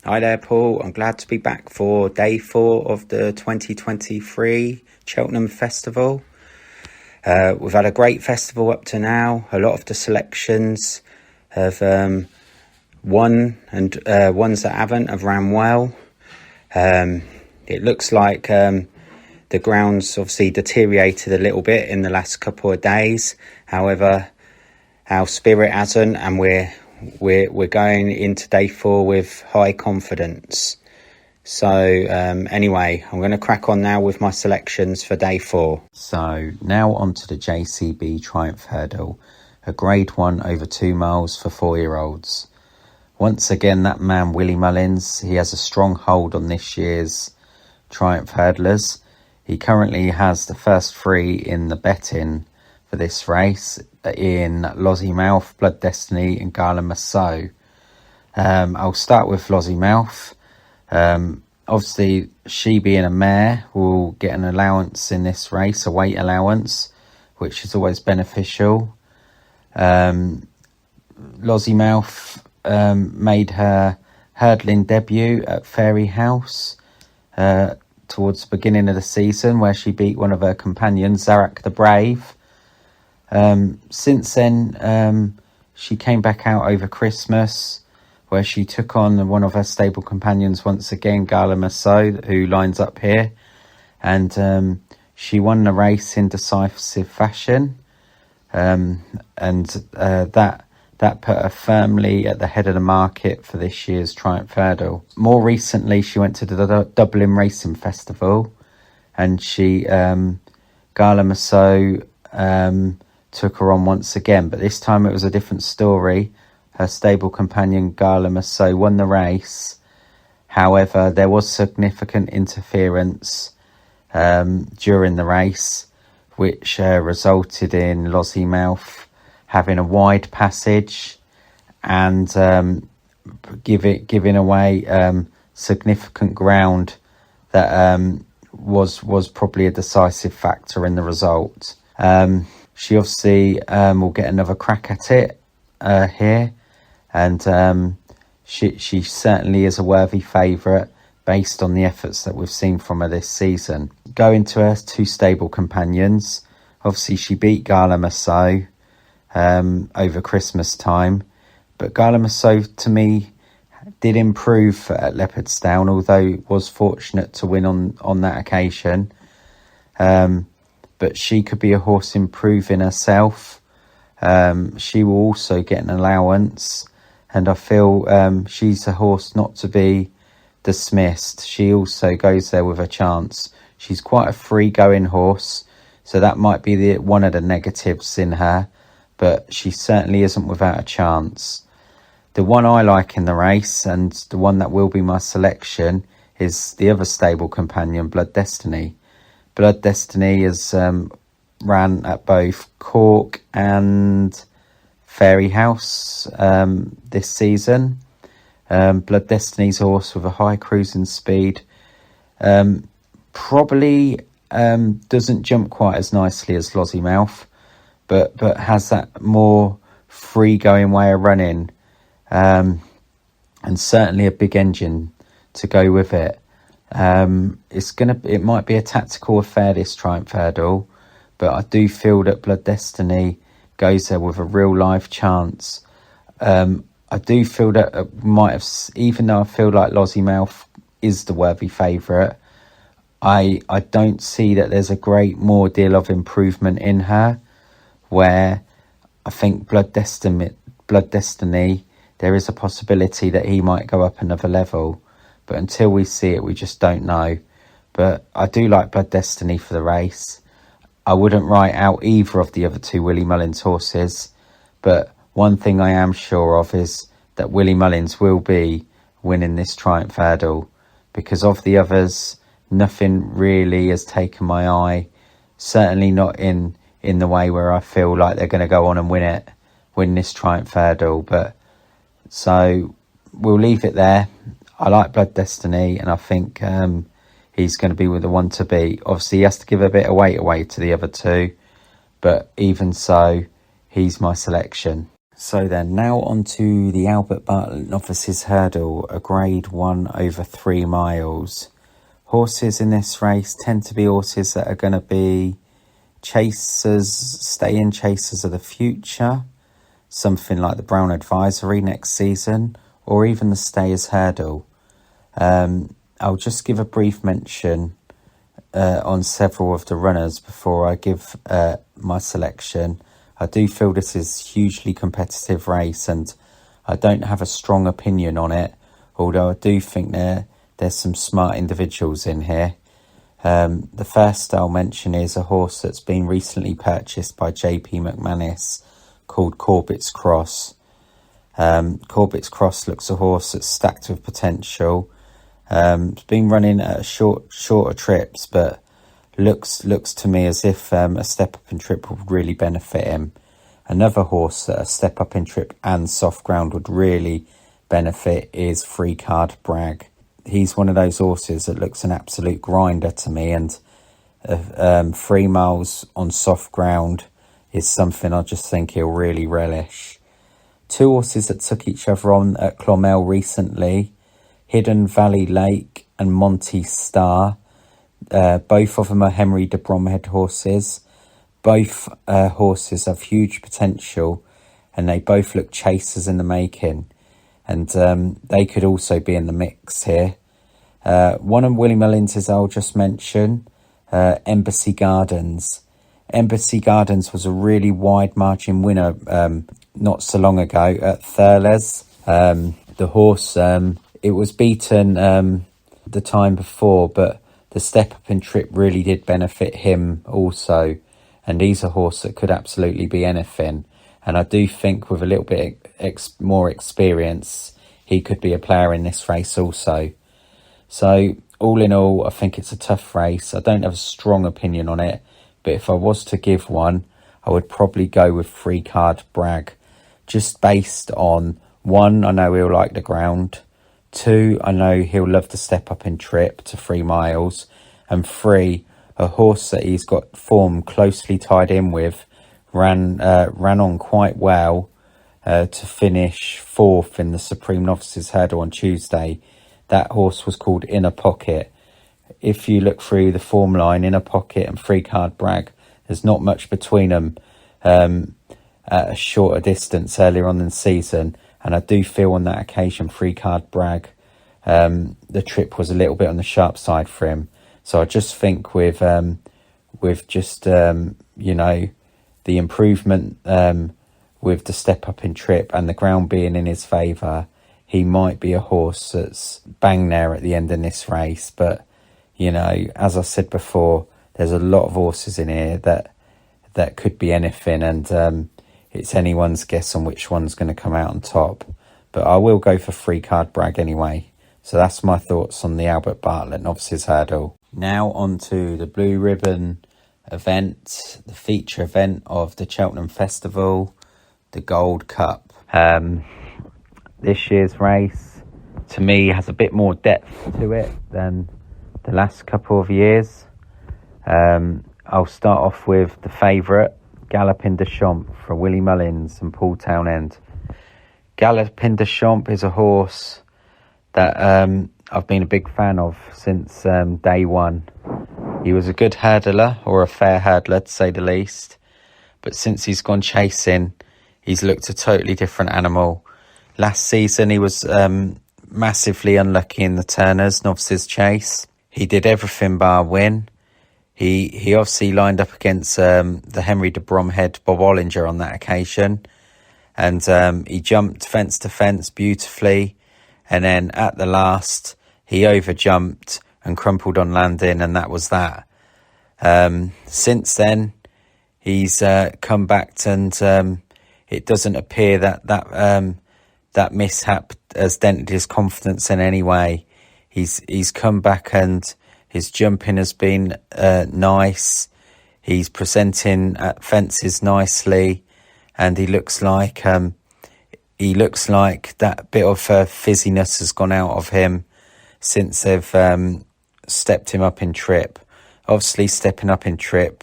Hi there, Paul. I'm glad to be back for day 4 of the 2023 Cheltenham Festival. We've had a great festival up to now. A lot of the selections have won, and ones that haven't have ran well. It looks like the ground's obviously deteriorated a little bit in the last couple of days. However, our spirit hasn't, and we're going into day 4 with high confidence. So anyway, I'm going to crack on now with my selections for day 4. So now on to the JCB Triumph Hurdle, a grade 1 over 2 miles for 4-year-olds. Once again, that man Willie Mullins, he has a strong hold on this year's Triumph Hurdlers. He currently has the first 3 in the betting for this race in Lossiemouth, Blood Destiny and Gala Massot. I'll start with Lossiemouth. Obviously, she being a mare will get an allowance in this race, a weight allowance, which is always beneficial. Lossiemouth made her hurdling debut at Fairy House towards the beginning of the season, where she beat one of her companions, Zarak the Brave. Since then, she came back out over Christmas, where she took on one of her stable companions once again, Gala Massot, who lines up here, and she won the race in decisive fashion, and that put her firmly at the head of the market for this year's Triumph Hurdle. More recently, she went to the Dublin Racing Festival, and she Gala Massot took her on once again, but this time it was a different story. Her stable companion Gala Massot won the race. However, there was significant interference during the race, which resulted in Lossiemouth having a wide passage and giving away significant ground that was probably a decisive factor in the result. She obviously will get another crack at it here, and she certainly is a worthy favourite based on the efforts that we've seen from her this season. Going to her 2 stable companions, obviously she beat Gala Massot over Christmas time, but Gala Massot to me did improve at Leopardstown, although was fortunate to win on that occasion. But she could be a horse improving herself. She will also get an allowance, and I feel she's a horse not to be dismissed. She also goes there with a chance. She's quite a free-going horse, so that might be one of the negatives in her, but she certainly isn't without a chance. The one I like in the race, and the one that will be my selection, is the other stable companion, Blood Destiny. Blood Destiny has ran at both Cork and Fairy House this season. Blood Destiny's a horse with a high cruising speed. Probably doesn't jump quite as nicely as Lossiemouth, but has that more free-going way of running, and certainly a big engine to go with it. It might be a tactical affair, this Triumph Hurdle, but I do feel that Blood Destiny goes there with a real life chance. I do feel that even though I feel like Lossiemouth is the worthy favourite, I don't see that there's a great more deal of improvement in her, where I think Blood Destiny, there is a possibility that he might go up another level. But until we see it, we just don't know. But I do like Blood Destiny for the race. I wouldn't write out either of the other 2 Willie Mullins horses. But one thing I am sure of is that Willie Mullins will be winning this Triumph Hurdle. Because of the others, nothing really has taken my eye. Certainly not in the way where I feel like they're going to go on and win this Triumph Hurdle. But so we'll leave it there. I like Blood Destiny, and I think he's going to be with the one to beat. Obviously, he has to give a bit of weight away to the other 2, but even so, he's my selection. So then, now on to the Albert Bartlett Novices Hurdle, a grade 1 over 3 miles. Horses in this race tend to be horses that are going to be chasers, stay-in chasers of the future, something like the Brown Advisory next season, or even the Stayers Hurdle. I'll just give a brief mention on several of the runners before I give my selection. I do feel this is a hugely competitive race, and I don't have a strong opinion on it, although I do think there's some smart individuals in here. The first I'll mention is a horse that's been recently purchased by JP McManus called Corbett's Cross. Corbett's Cross looks a horse that's stacked with potential. It's been running at shorter trips, but looks to me as if a step up in trip would really benefit him. Another horse that a step up in trip and soft ground would really benefit is Free Card Bragg. He's one of those horses that looks an absolute grinder to me, and 3 miles on soft ground is something I just think he'll really relish. 2 horses that took each other on at Clonmel recently, Hidden Valley Lake and Monty Star. Both of them are Henry de Bromhead horses. Both horses have huge potential, and they both look chasers in the making, and they could also be in the mix here. One of Willie Mullins' I'll just mention, Embassy Gardens. Embassy Gardens was a really wide margin winner not so long ago at Thurles. The horse, it was beaten the time before, but the step up in trip really did benefit him also. And he's a horse that could absolutely be anything. And I do think with a little bit more experience, he could be a player in this race also. So all in all, I think it's a tough race. I don't have a strong opinion on it, but if I was to give one, I would probably go with Free Card Bragg, just based on 1, I know he'll like the ground. 2, I know he'll love to step up in trip to 3 miles. And 3, a horse that he's got form closely tied in with ran on quite well to finish 4th in the Supreme Novices Hurdle on Tuesday. That horse was called Inner Pocket. If you look through the form line, Inner Pocket and Free Card Bragg, there's not much between them at a shorter distance earlier on in the season. And I do feel on that occasion, Free Card Bragg, the trip was a little bit on the sharp side for him. So I just think with just, you know, the improvement with the step up in trip and the ground being in his favour, he might be a horse that's bang there at the end in this race. But, you know, as I said before, there's a lot of horses in here that could be anything, and it's anyone's guess on which one's going to come out on top. But I will go for Free Card Bragg anyway. So that's my thoughts on the Albert Bartlett Novices Hurdle. Now on to the Blue Ribbon event, the feature event of the Cheltenham Festival, the Gold Cup. This year's race, to me, has a bit more depth to it than the last couple of years. I'll start off with the favourite, Galloping de Champs, for Willie Mullins and Paul Townend. Galloping de Champs is a horse that I've been a big fan of since day one. He was a good hurdler, or a fair hurdler to say the least, but since he's gone chasing, he's looked a totally different animal. Last season he was massively unlucky in the Turners Novices Chase. He did everything bar win. He obviously lined up against the Henry de Bromhead Bob Ollinger on that occasion, and he jumped fence to fence beautifully, and then at the last he overjumped and crumpled on landing, and that was that. Since then he's come back, and it doesn't appear that mishap has dented his confidence in any way. He's come back, and his jumping has been nice. He's presenting at fences nicely, and he looks like that bit of fizziness has gone out of him since they've stepped him up in trip. Obviously, stepping up in trip,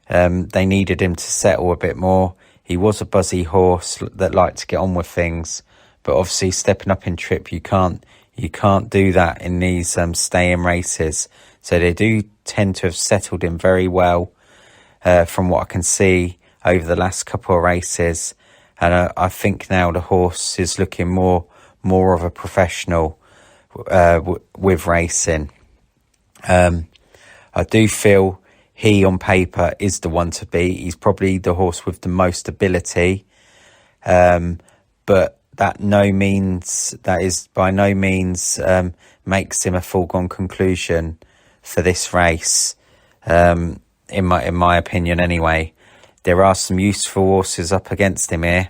they needed him to settle a bit more. He was a buzzy horse that liked to get on with things, but obviously stepping up in trip, you can't do that in these stay-in races. So they do tend to have settled in very well, from what I can see over the last couple of races. And I think now the horse is looking more of a professional with racing. I do feel he on paper is the one to beat. He's probably the horse with the most ability, but that is by no means makes him a foregone conclusion for this race. In my opinion, anyway. There are some useful horses up against him here.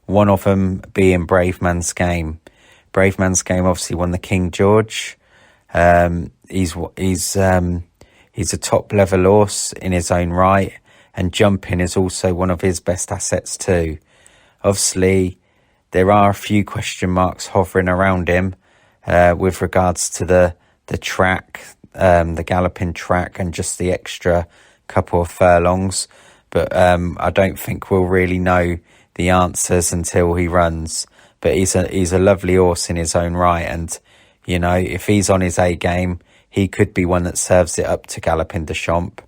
One of them being Brave Man's Game. Brave Man's Game obviously won the King George. He's a top level horse in his own right, and jumping is also one of his best assets too. Obviously, there are a few question marks hovering around him with regards to the track, the galloping track, and just the extra couple of furlongs. But I don't think we'll really know the answers until he runs. But he's a lovely horse in his own right, and you know, if he's on his A game, he could be one that serves it up to Galopin Des Champs.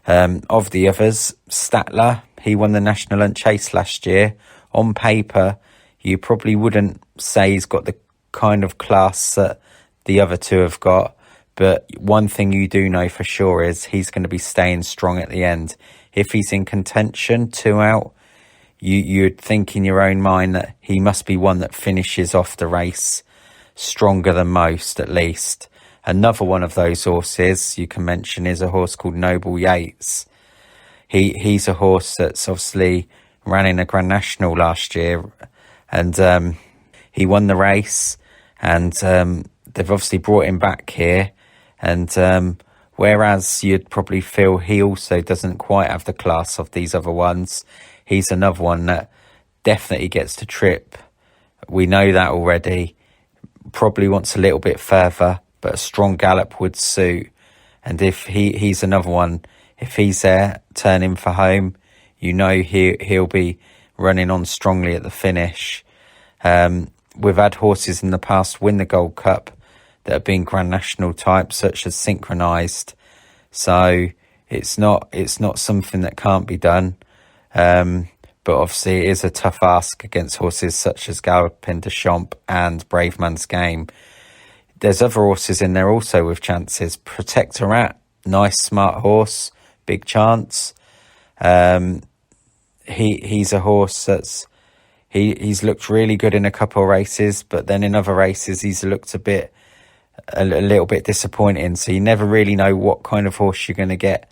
Of the others, Statler, he won the National Hunt Chase last year. On paper, you probably wouldn't say he's got the kind of class that the other two have got. But one thing you do know for sure is he's going to be staying strong at the end. If he's in contention, 2 out, you'd think in your own mind that he must be one that finishes off the race stronger than most, at least. Another one of those horses you can mention is a horse called Noble Yates. He's a horse that's obviously ran in a Grand National last year, and he won the race, and they've obviously brought him back here. And whereas you'd probably feel he also doesn't quite have the class of these other ones, he's another one that definitely gets to trip. We know that already. Probably wants a little bit further, but a strong gallop would suit. And if he's another one, if he's there turning for home, you know he'll be running on strongly at the finish. We've had horses in the past win the Gold Cup that have been Grand National type, such as Synchronised. So it's not something that can't be done. But obviously it is a tough ask against horses such as Galopin Des Champs and Brave Man's Game. There's other horses in there also with chances. Protectorat, nice smart horse, big chance. He's a horse that's he's looked really good in a couple of races, but then in other races he's looked a little bit disappointing. So you never really know what kind of horse you're going to get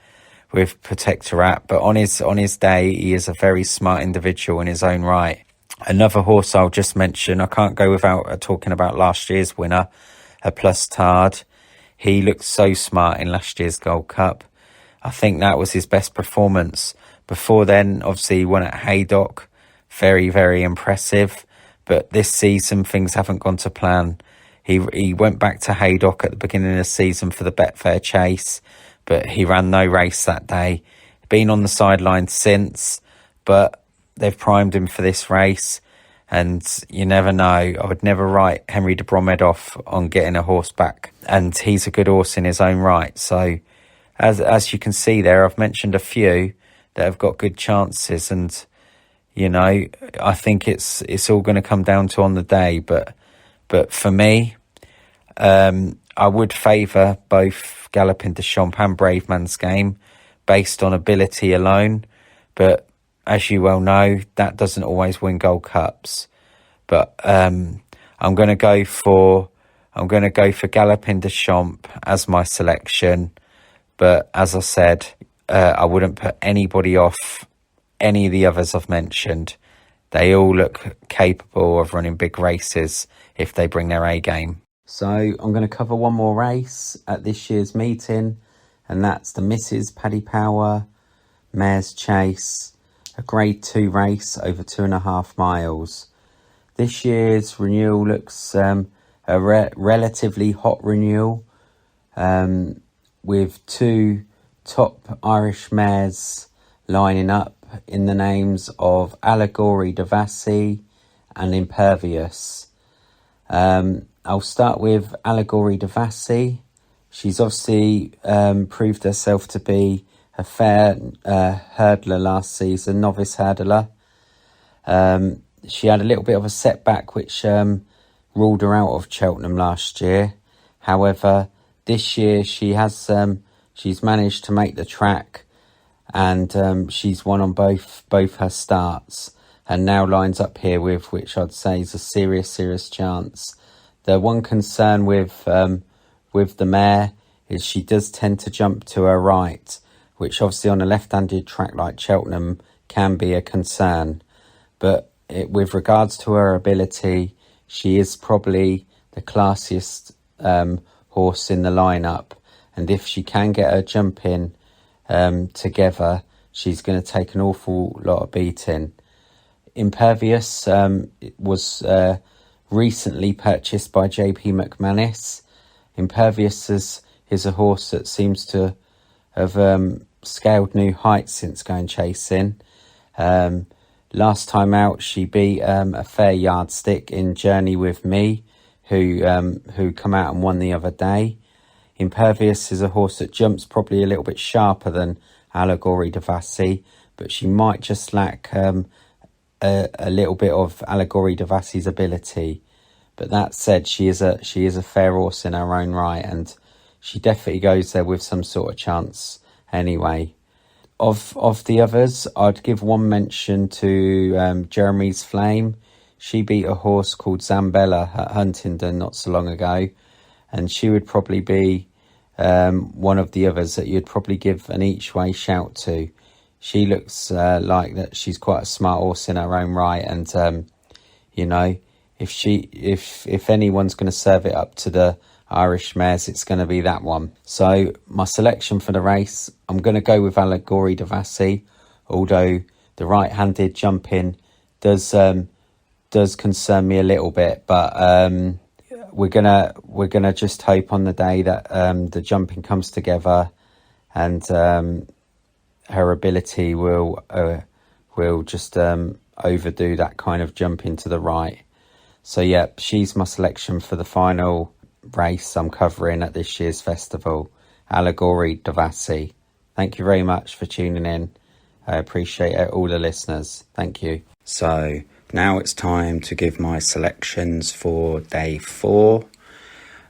with Protectorat. But on his day, he is a very smart individual in his own right. Another horse I'll just mention, I can't go without talking about last year's winner, a Plus Tard. He looked so smart in last year's Gold Cup. I think that was his best performance. Before then, obviously, he won at Haydock. Very, very impressive. But this season, things haven't gone to plan. He went back to Haydock at the beginning of the season for the Betfair Chase, but he ran no race that day. Been on the sidelines since, but they've primed him for this race. And you never know. I would never write Henry de Bromhead off on getting a horse back. And he's a good horse in his own right. So as you can see there, I've mentioned a few that have got good chances. And, you know, I think it's all going to come down to on the day. But for me, I would favour both Galopin Des Champs and Brave Man's Game based on ability alone. But as you well know, that doesn't always win Gold Cups. But I'm going to go for Galopin Des Champs as my selection. But as I said, I wouldn't put anybody off any of the others I've mentioned. They all look capable of running big races if they bring their A game. So I'm going to cover one more race at this year's meeting, and that's the Mrs. Paddy Power Mares Chase, a Grade 2 race over 2.5 miles. This year's renewal looks a relatively hot renewal, with 2 top Irish mares lining up. in the names of Allegory Devassi and Impervious. I'll start with Allegory Devassi. She's obviously proved herself to be a fair hurdler last season, novice hurdler. She had a little bit of a setback which ruled her out of Cheltenham last year. However, this year she has she's managed to make the track, and she's won on both her starts, and now lines up here with which I'd say is a serious chance. The one concern with the mare is she does tend to jump to her right, which obviously on a left-handed track like Cheltenham can be a concern. But with regards to her ability, she is probably the classiest horse in the lineup, and if she can get her jumping together, she's going to take an awful lot of beating. Impervious was recently purchased by JP McManus. Impervious is a horse that seems to have scaled new heights since going chasing. Last time out, she beat a fair yardstick in Journey with Me, who come out and won the other day. Impervious is a horse that jumps probably a little bit sharper than Allegory Devassi, but she might just lack a little bit of Allegory Devassi's ability. But that said, she is a fair horse in her own right, and she definitely goes there with some sort of chance anyway. Of the others, I'd give one mention to Jeremy's Flame. She beat a horse called Zambella at Huntingdon not so long ago, and she would probably be one of the others that you'd probably give an each way shout to. She looks like that she's quite a smart horse in her own right, and if anyone's going to serve it up to the Irish mares, it's going to be that one. So my selection for the race, I'm going to go with Allegory Devassi, although the right-handed jumping does concern me a little bit, but we're gonna just hope on the day that the jumping comes together, and her ability will just overdo that kind of jumping to the right. So yeah, she's my selection for the final race I'm covering at this year's festival, Allegory Devassi. Thank you very much for tuning in. I appreciate it, all the listeners. Thank you. So now it's time to give my selections for day 4.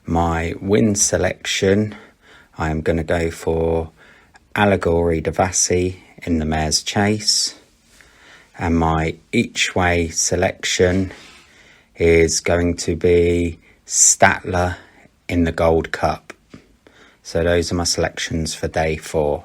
My win selection, I am going to go for Allegory Devassi in the Mare's Chase. And my each way selection is going to be Statler in the Gold Cup. So those are my selections for day 4.